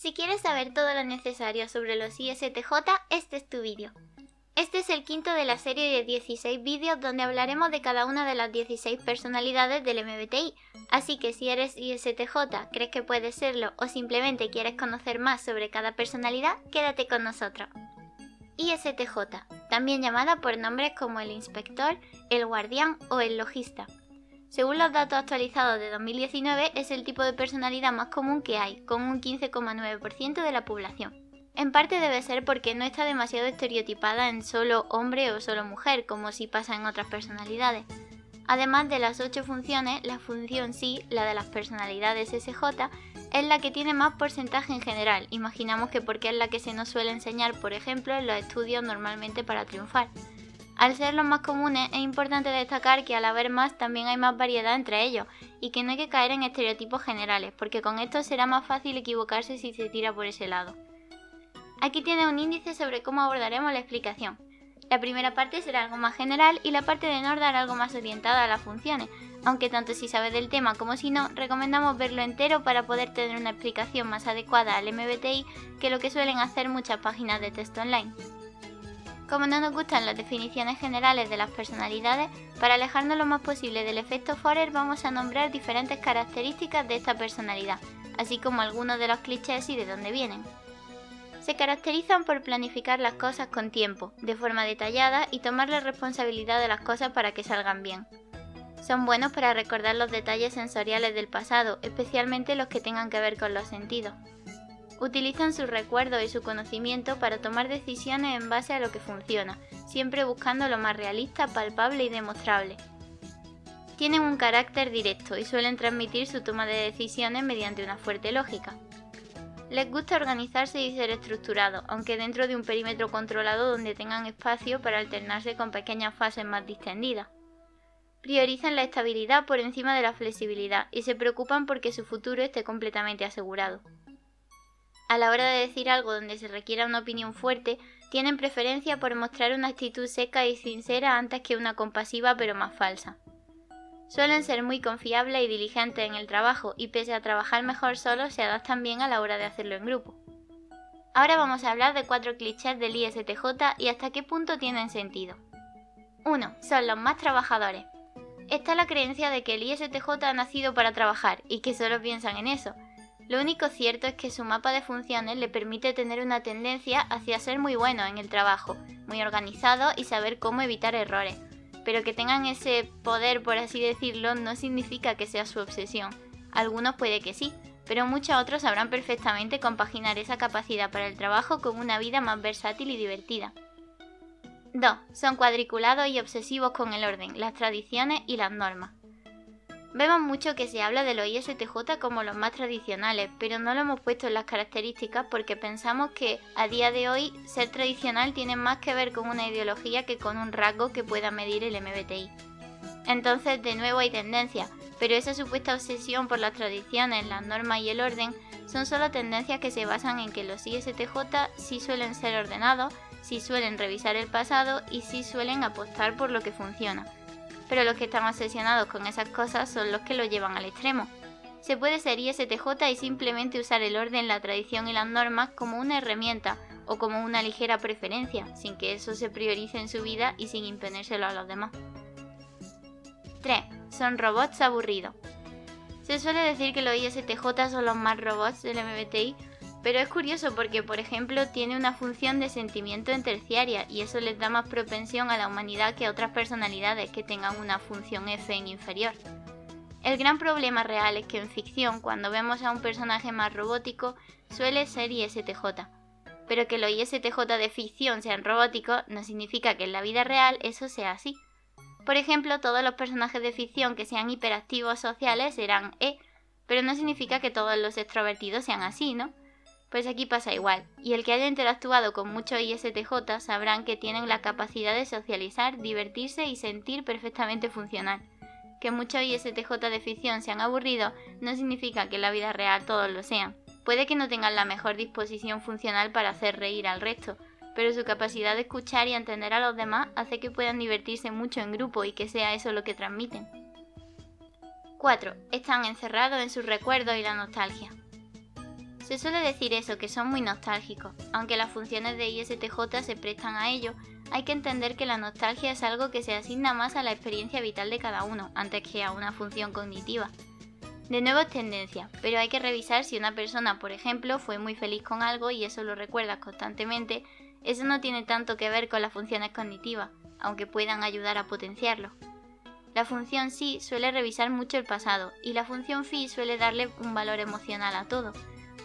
Si quieres saber todo lo necesario sobre los ISTJ, este es tu vídeo. Este es el quinto de la serie de 16 vídeos donde hablaremos de cada una de las 16 personalidades del MBTI, así que si eres ISTJ, crees que puedes serlo o simplemente quieres conocer más sobre cada personalidad, quédate con nosotros. ISTJ, también llamada por nombres como el inspector, el guardián o el logista. Según los datos actualizados de 2019, es el tipo de personalidad más común que hay, con un 15,9% de la población. En parte debe ser porque no está demasiado estereotipada en solo hombre o solo mujer, como sí pasa en otras personalidades. Además de las 8 funciones, la función sí, la de las personalidades SJ, es la que tiene más porcentaje en general. Imaginamos que porque es la que se nos suele enseñar, por ejemplo, en los estudios normalmente para triunfar. Al ser los más comunes, es importante destacar que al haber más también hay más variedad entre ellos y que no hay que caer en estereotipos generales, porque con esto será más fácil equivocarse si se tira por ese lado. Aquí tienes un índice sobre cómo abordaremos la explicación. La primera parte será algo más general y la parte de Nordar algo más orientada a las funciones, aunque tanto si sabes del tema como si no, recomendamos verlo entero para poder tener una explicación más adecuada al MBTI que lo que suelen hacer muchas páginas de texto online. Como no nos gustan las definiciones generales de las personalidades, para alejarnos lo más posible del efecto Forer vamos a nombrar diferentes características de esta personalidad, así como algunos de los clichés y de dónde vienen. Se caracterizan por planificar las cosas con tiempo, de forma detallada y tomar la responsabilidad de las cosas para que salgan bien. Son buenos para recordar los detalles sensoriales del pasado, especialmente los que tengan que ver con los sentidos. Utilizan su recuerdo y su conocimiento para tomar decisiones en base a lo que funciona, siempre buscando lo más realista, palpable y demostrable. Tienen un carácter directo y suelen transmitir su toma de decisiones mediante una fuerte lógica. Les gusta organizarse y ser estructurados, aunque dentro de un perímetro controlado donde tengan espacio para alternarse con pequeñas fases más distendidas. Priorizan la estabilidad por encima de la flexibilidad y se preocupan porque su futuro esté completamente asegurado. A la hora de decir algo donde se requiera una opinión fuerte, tienen preferencia por mostrar una actitud seca y sincera antes que una compasiva pero más falsa. Suelen ser muy confiables y diligentes en el trabajo y pese a trabajar mejor solos se adaptan bien a la hora de hacerlo en grupo. Ahora vamos a hablar de 4 clichés del ISTJ y hasta qué punto tienen sentido. 1. Son los más trabajadores. Está la creencia de que el ISTJ ha nacido para trabajar y que solo piensan en eso. Lo único cierto es que su mapa de funciones le permite tener una tendencia hacia ser muy bueno en el trabajo, muy organizado y saber cómo evitar errores. Pero que tengan ese poder, por así decirlo, no significa que sea su obsesión. Algunos puede que sí, pero muchos otros sabrán perfectamente compaginar esa capacidad para el trabajo con una vida más versátil y divertida. 2. Son cuadriculados y obsesivos con el orden, las tradiciones y las normas. Vemos mucho que se habla de los ISTJ como los más tradicionales, pero no lo hemos puesto en las características porque pensamos que a día de hoy ser tradicional tiene más que ver con una ideología que con un rasgo que pueda medir el MBTI. Entonces, de nuevo hay tendencias, pero esa supuesta obsesión por las tradiciones, las normas y el orden son solo tendencias que se basan en que los ISTJ sí suelen ser ordenados, sí suelen revisar el pasado y sí suelen apostar por lo que funciona. Pero los que están obsesionados con esas cosas son los que lo llevan al extremo. Se puede ser ISTJ y simplemente usar el orden, la tradición y las normas como una herramienta o como una ligera preferencia, sin que eso se priorice en su vida y sin imponérselo a los demás. 3. Son robots aburridos. Se suele decir que los ISTJ son los más robots del MBTI, pero es curioso porque, por ejemplo, tiene una función de sentimiento en terciaria y eso les da más propensión a la humanidad que a otras personalidades que tengan una función F en inferior. El gran problema real es que en ficción, cuando vemos a un personaje más robótico, suele ser ISTJ. Pero que los ISTJ de ficción sean robóticos no significa que en la vida real eso sea así. Por ejemplo, todos los personajes de ficción que sean hiperactivos sociales serán E, pero no significa que todos los extrovertidos sean así, ¿no? Pues aquí pasa igual, y el que haya interactuado con muchos ISTJ sabrán que tienen la capacidad de socializar, divertirse y sentir perfectamente funcional. Que muchos ISTJ de ficción sean aburridos no significa que en la vida real todos lo sean. Puede que no tengan la mejor disposición funcional para hacer reír al resto, pero su capacidad de escuchar y entender a los demás hace que puedan divertirse mucho en grupo y que sea eso lo que transmiten. 4. Están encerrados en sus recuerdos y la nostalgia. Se suele decir eso, que son muy nostálgicos. Aunque las funciones de ISTJ se prestan a ello, hay que entender que la nostalgia es algo que se asigna más a la experiencia vital de cada uno, antes que a una función cognitiva. De nuevo es tendencia, pero hay que revisar si una persona, por ejemplo, fue muy feliz con algo y eso lo recuerdas constantemente. Eso no tiene tanto que ver con las funciones cognitivas, aunque puedan ayudar a potenciarlo. La función sí suele revisar mucho el pasado y la función phi suele darle un valor emocional a todo.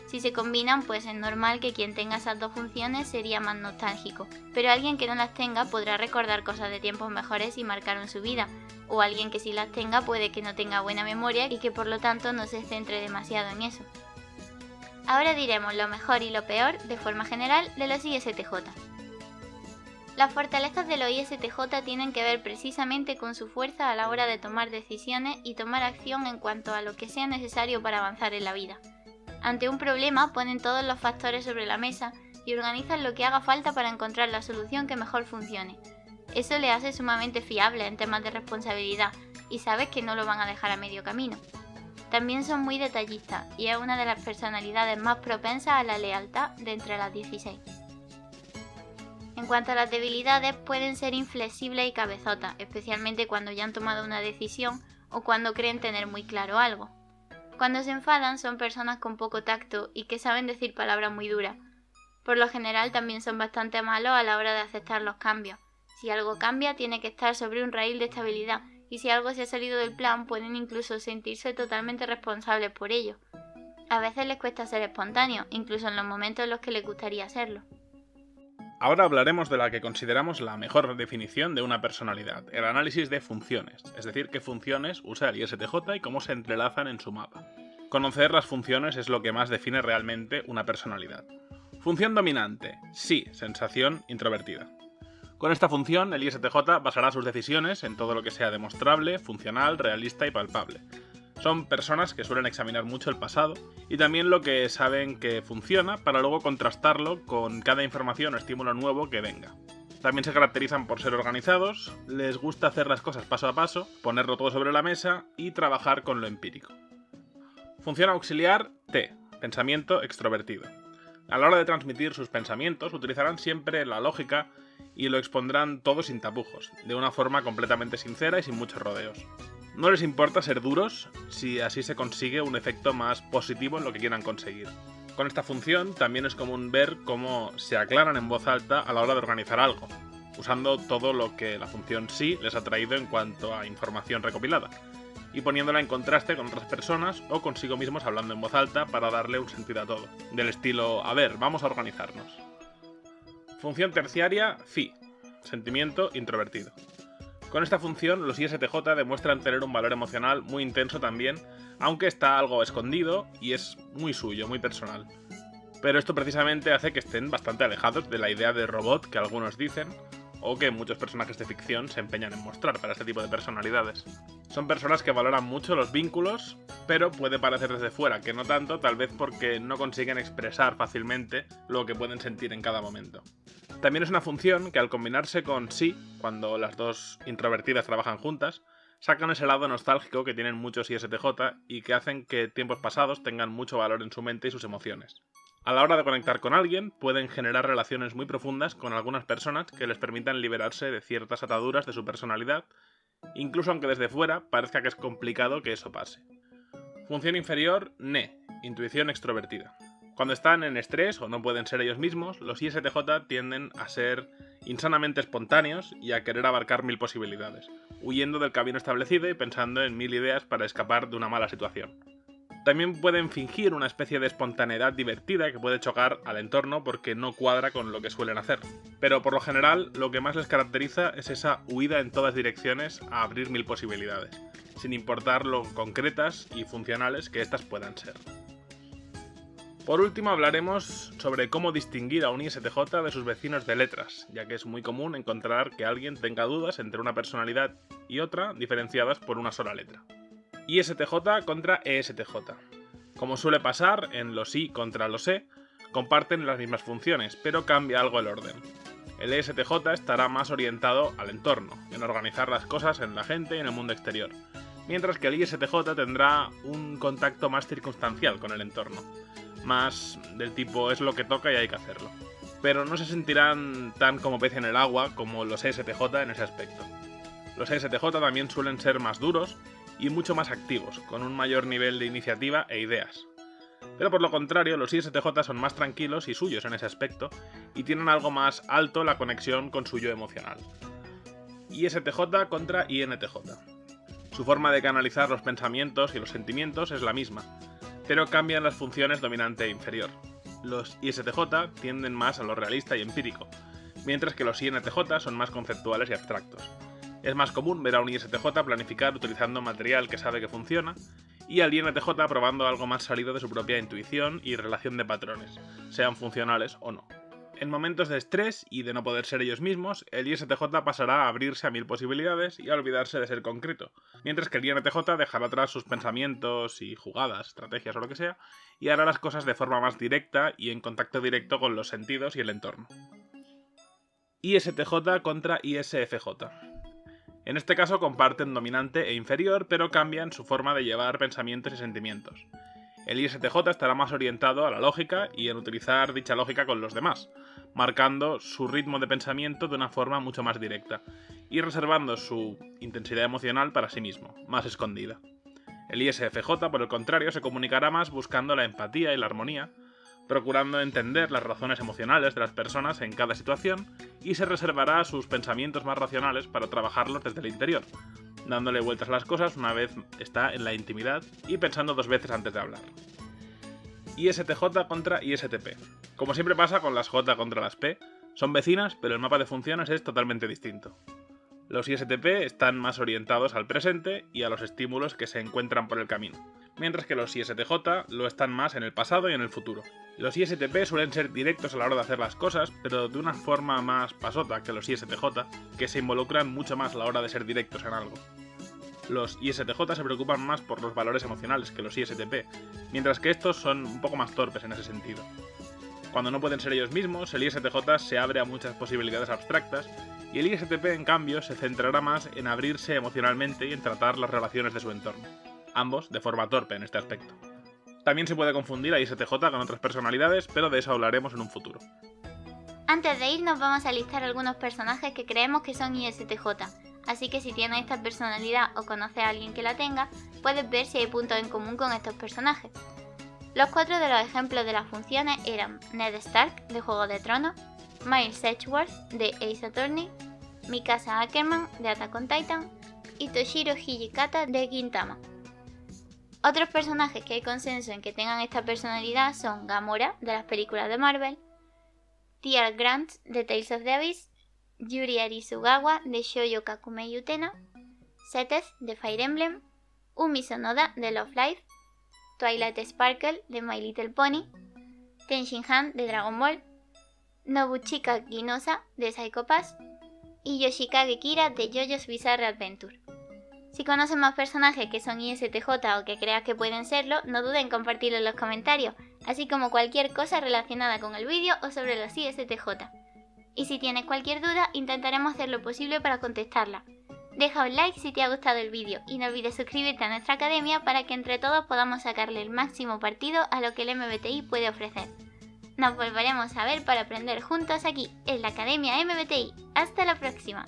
Si se combinan, pues es normal que quien tenga esas dos funciones sería más nostálgico, pero alguien que no las tenga podrá recordar cosas de tiempos mejores y marcaron su vida, o alguien que sí las tenga puede que no tenga buena memoria y que por lo tanto no se centre demasiado en eso. Ahora diremos lo mejor y lo peor, de forma general, de los ISTJ. Las fortalezas de los ISTJ tienen que ver precisamente con su fuerza a la hora de tomar decisiones y tomar acción en cuanto a lo que sea necesario para avanzar en la vida. Ante un problema ponen todos los factores sobre la mesa y organizan lo que haga falta para encontrar la solución que mejor funcione. Eso le hace sumamente fiable en temas de responsabilidad y sabes que no lo van a dejar a medio camino. También son muy detallistas y es una de las personalidades más propensas a la lealtad de entre las 16. En cuanto a las debilidades, pueden ser inflexibles y cabezotas, especialmente cuando ya han tomado una decisión o cuando creen tener muy claro algo. Cuando se enfadan son personas con poco tacto y que saben decir palabras muy duras. Por lo general también son bastante malos a la hora de aceptar los cambios. Si algo cambia tiene que estar sobre un raíl de estabilidad y si algo se ha salido del plan pueden incluso sentirse totalmente responsables por ello. A veces les cuesta ser espontáneos, incluso en los momentos en los que les gustaría serlo. Ahora hablaremos de la que consideramos la mejor definición de una personalidad, el análisis de funciones, es decir, qué funciones usa el ISTJ y cómo se entrelazan en su mapa. Conocer las funciones es lo que más define realmente una personalidad. Función dominante, sí, sensación introvertida. Con esta función, el ISTJ basará sus decisiones en todo lo que sea demostrable, funcional, realista y palpable. Son personas que suelen examinar mucho el pasado y también lo que saben que funciona para luego contrastarlo con cada información o estímulo nuevo que venga. También se caracterizan por ser organizados, les gusta hacer las cosas paso a paso, ponerlo todo sobre la mesa y trabajar con lo empírico. Función auxiliar T, pensamiento extrovertido. A la hora de transmitir sus pensamientos utilizarán siempre la lógica y lo expondrán todo sin tapujos, de una forma completamente sincera y sin muchos rodeos. No les importa ser duros si así se consigue un efecto más positivo en lo que quieran conseguir. Con esta función también es común ver cómo se aclaran en voz alta a la hora de organizar algo, usando todo lo que la función sí les ha traído en cuanto a información recopilada, y poniéndola en contraste con otras personas o consigo mismos hablando en voz alta para darle un sentido a todo, del estilo, a ver, vamos a organizarnos. Función terciaria, phi, sentimiento introvertido. Con esta función, los ISTJ demuestran tener un valor emocional muy intenso también, aunque está algo escondido y es muy suyo, muy personal. Pero esto precisamente hace que estén bastante alejados de la idea de robot que algunos dicen, o que muchos personajes de ficción se empeñan en mostrar para este tipo de personalidades. Son personas que valoran mucho los vínculos, pero puede parecer desde fuera que no tanto, tal vez porque no consiguen expresar fácilmente lo que pueden sentir en cada momento. También es una función que al combinarse con sí, cuando las dos introvertidas trabajan juntas, sacan ese lado nostálgico que tienen muchos ISTJ y que hacen que tiempos pasados tengan mucho valor en su mente y sus emociones. A la hora de conectar con alguien, pueden generar relaciones muy profundas con algunas personas que les permitan liberarse de ciertas ataduras de su personalidad, incluso aunque desde fuera parezca que es complicado que eso pase. Función inferior, NE, intuición extrovertida. Cuando están en estrés o no pueden ser ellos mismos, los ISTJ tienden a ser insanamente espontáneos y a querer abarcar 1000 posibilidades, huyendo del camino establecido y pensando en 1000 ideas para escapar de una mala situación. También pueden fingir una especie de espontaneidad divertida que puede chocar al entorno porque no cuadra con lo que suelen hacer. Pero por lo general, lo que más les caracteriza es esa huida en todas direcciones a abrir 1000 posibilidades, sin importar lo concretas y funcionales que éstas puedan ser. Por último hablaremos sobre cómo distinguir a un ISTJ de sus vecinos de letras, ya que es muy común encontrar que alguien tenga dudas entre una personalidad y otra diferenciadas por una sola letra. ISTJ contra ESTJ. Como suele pasar en los I contra los E, comparten las mismas funciones, pero cambia algo el orden. El ESTJ estará más orientado al entorno, en organizar las cosas en la gente y en el mundo exterior, mientras que el ISTJ tendrá un contacto más circunstancial con el entorno, más del tipo es lo que toca y hay que hacerlo. Pero no se sentirán tan como pez en el agua como los ESTJ en ese aspecto. Los ESTJ también suelen ser más duros y mucho más activos, con un mayor nivel de iniciativa e ideas. Pero por lo contrario, los ISTJ son más tranquilos y suyos en ese aspecto, y tienen algo más alto la conexión con su yo emocional. ISTJ contra INTJ. Su forma de canalizar los pensamientos y los sentimientos es la misma, pero cambian las funciones dominante e inferior. Los ISTJ tienden más a lo realista y empírico, mientras que los INTJ son más conceptuales y abstractos. Es más común ver a un ISTJ planificar utilizando material que sabe que funciona, y al INTJ probando algo más salido de su propia intuición y relación de patrones, sean funcionales o no. En momentos de estrés y de no poder ser ellos mismos, el ISTJ pasará a abrirse a 1000 posibilidades y a olvidarse de ser concreto, mientras que el INTJ dejará atrás sus pensamientos y jugadas, estrategias o lo que sea, y hará las cosas de forma más directa y en contacto directo con los sentidos y el entorno. ISTJ contra ISFJ. En este caso comparten dominante e inferior, pero cambian su forma de llevar pensamientos y sentimientos. El ISTJ estará más orientado a la lógica y en utilizar dicha lógica con los demás, marcando su ritmo de pensamiento de una forma mucho más directa, y reservando su intensidad emocional para sí mismo, más escondida. El ISFJ, por el contrario, se comunicará más buscando la empatía y la armonía, procurando entender las razones emocionales de las personas en cada situación, y se reservará sus pensamientos más racionales para trabajarlos desde el interior, dándole vueltas a las cosas una vez está en la intimidad y pensando 2 veces antes de hablar. ISTJ contra ISTP. Como siempre pasa con las J contra las P, son vecinas, pero el mapa de funciones es totalmente distinto. Los ISTP están más orientados al presente y a los estímulos que se encuentran por el camino, mientras que los ISTJ lo están más en el pasado y en el futuro. Los ISTP suelen ser directos a la hora de hacer las cosas, pero de una forma más pasota que los ISTJ, que se involucran mucho más a la hora de ser directos en algo. Los ISTJ se preocupan más por los valores emocionales que los ISTP, mientras que estos son un poco más torpes en ese sentido. Cuando no pueden ser ellos mismos, el ISTJ se abre a muchas posibilidades abstractas, y el ISTP, en cambio, se centrará más en abrirse emocionalmente y en tratar las relaciones de su entorno, ambos de forma torpe en este aspecto. También se puede confundir a ISTJ con otras personalidades, pero de eso hablaremos en un futuro. Antes de irnos vamos a listar algunos personajes que creemos que son ISTJ, así que si tienes esta personalidad o conoces a alguien que la tenga, puedes ver si hay puntos en común con estos personajes. Los 4 de los ejemplos de las funciones eran Ned Stark, de Juego de Tronos, Miles Edgeworth, de Ace Attorney, Mikasa Ackerman, de Attack on Titan, y Toshiro Hijikata, de Gintama. Otros personajes que hay consenso en que tengan esta personalidad son Gamora, de las películas de Marvel, Teal'c Grant, de Tales of the Abyss, Yuri Arisugawa, de Shoujo Kakumei Utena, Seteth, de Fire Emblem, Umi Sonoda, de Love Live, Twilight Sparkle, de My Little Pony, Tenshin Han, de Dragon Ball, Nobuchika Ginosa, de Psycho Pass, y Yoshikage Kira, de JoJo's Bizarre Adventure. Si conoces más personajes que son ISTJ o que creas que pueden serlo, no dudes en compartirlo en los comentarios, así como cualquier cosa relacionada con el vídeo o sobre los ISTJ. Y si tienes cualquier duda, intentaremos hacer lo posible para contestarla. Deja un like si te ha gustado el vídeo y no olvides suscribirte a nuestra academia para que entre todos podamos sacarle el máximo partido a lo que el MBTI puede ofrecer. Nos volveremos a ver para aprender juntos aquí, en la Academia MBTI. ¡Hasta la próxima!